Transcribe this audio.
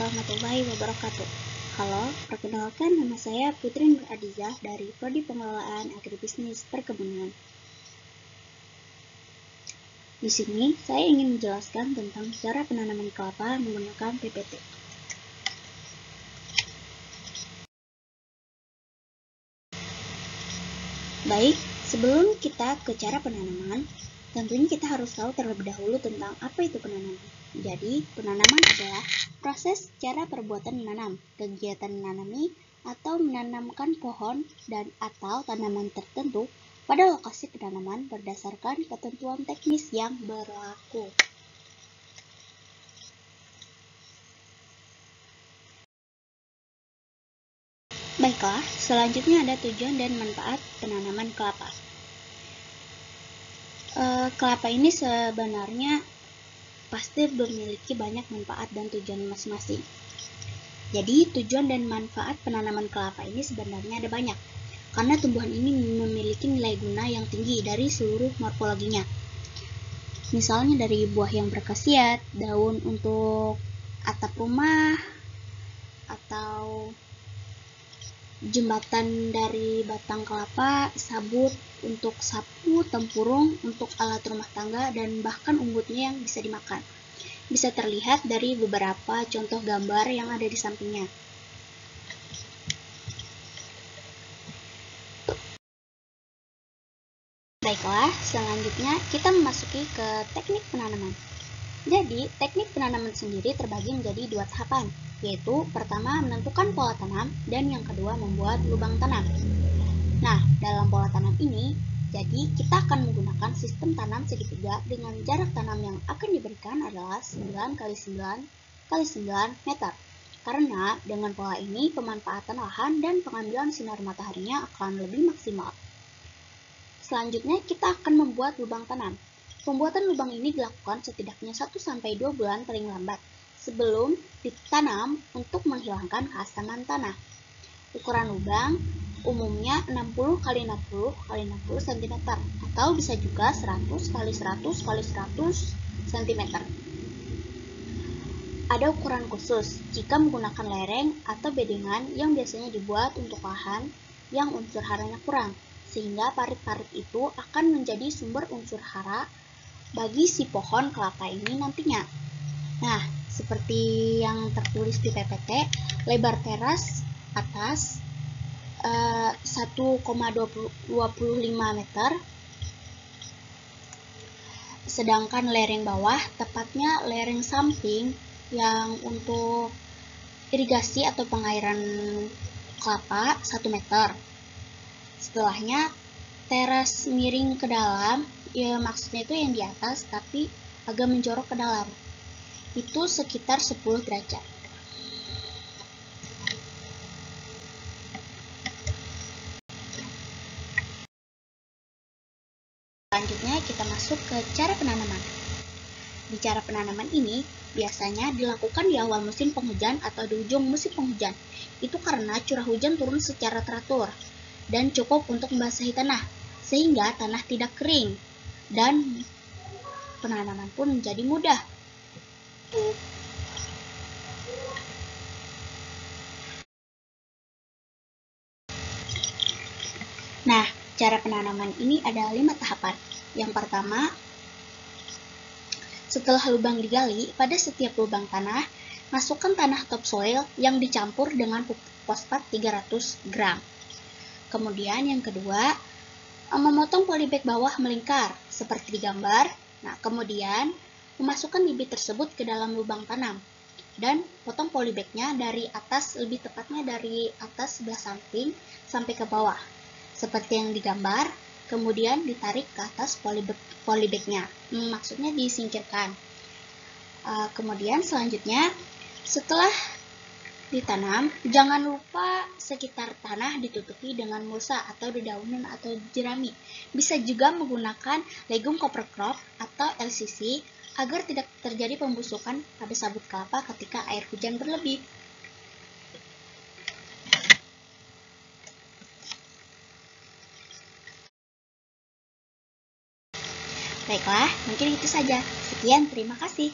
warahmatullahi wabarakatuh. Halo, perkenalkan nama saya Putri Nur Adizah dari Prodi Pengelolaan Agribisnis Perkebunan. Di sini saya ingin menjelaskan tentang cara penanaman kelapa menggunakan PPT. Baik, sebelum kita ke cara penanaman, tentunya kita harus tahu terlebih dahulu tentang apa itu penanaman. Jadi, penanaman adalah proses cara perbuatan menanam, kegiatan menanami, atau menanamkan pohon dan atau tanaman tertentu pada lokasi penanaman berdasarkan ketentuan teknis yang berlaku. Baiklah, selanjutnya ada tujuan dan manfaat penanaman kelapa. Kelapa ini sebenarnya pasti memiliki banyak manfaat dan tujuan masing-masing. Jadi, tujuan dan manfaat penanaman kelapa ini sebenarnya ada banyak, karena tumbuhan ini memiliki nilai guna yang tinggi dari seluruh morfologinya. Misalnya dari buah yang berkhasiat, daun untuk atap rumah, atau jembatan dari batang kelapa, sabut untuk sapu, tempurung untuk alat rumah tangga, dan bahkan umbutnya yang bisa dimakan. Bisa terlihat dari beberapa contoh gambar yang ada di sampingnya. Baiklah, selanjutnya kita memasuki ke teknik penanaman. Jadi, teknik penanaman sendiri terbagi menjadi dua tahapan, yaitu pertama menentukan pola tanam dan yang kedua membuat lubang tanam. Nah, dalam pola tanam ini, jadi kita akan menggunakan sistem tanam segitiga dengan jarak tanam yang akan diberikan adalah 9 x 9 x 9 meter. Karena dengan pola ini pemanfaatan lahan dan pengambilan sinar mataharinya akan lebih maksimal. Selanjutnya kita akan membuat lubang tanam. Pembuatan lubang ini dilakukan setidaknya 1-2 bulan paling lambat sebelum ditanam untuk menghilangkan keasaman tanah. Ukuran lubang umumnya 60 x 60 x 60 cm atau bisa juga 100 x 100 x 100 cm. Ada ukuran khusus jika menggunakan lereng atau bedengan yang biasanya dibuat untuk lahan yang unsur haranya kurang, sehingga parit-parit itu akan menjadi sumber unsur hara bagi si pohon kelapa ini nantinya. Nah, seperti yang tertulis di PPT, lebar teras atas 1,25 meter, sedangkan lereng bawah, tepatnya lereng samping yang untuk irigasi atau pengairan kelapa 1 meter. Setelahnya teras miring ke dalam, ya maksudnya itu yang di atas tapi agak menjorok ke dalam, itu sekitar 10 derajat. Selanjutnya kita masuk ke cara penanaman. Di cara penanaman ini biasanya dilakukan di awal musim penghujan atau di ujung musim penghujan. Itu karena curah hujan turun secara teratur dan cukup untuk membasahi tanah, sehingga tanah tidak kering dan penanaman pun menjadi mudah. Nah, cara penanaman ini ada 5 tahapan. Yang pertama, setelah lubang digali, pada setiap lubang tanah, masukkan tanah topsoil yang dicampur dengan pupuk fosfat 300 gram. Kemudian yang kedua, memotong polybag bawah melingkar, seperti di gambar. Nah, kemudian memasukkan bibit tersebut ke dalam lubang tanam. Dan potong polybagnya dari atas, lebih tepatnya dari atas sebelah samping sampai ke bawah. Seperti yang digambar, kemudian ditarik ke atas polybagnya. Maksudnya disingkirkan. Kemudian selanjutnya, setelah ditanam, jangan lupa sekitar tanah ditutupi dengan mulsa atau dedaunan atau jerami. Bisa juga menggunakan legum cover crop atau LCC agar tidak terjadi pembusukan pada sabut kelapa ketika air hujan berlebih. Baiklah, mungkin itu saja. Sekian, terima kasih.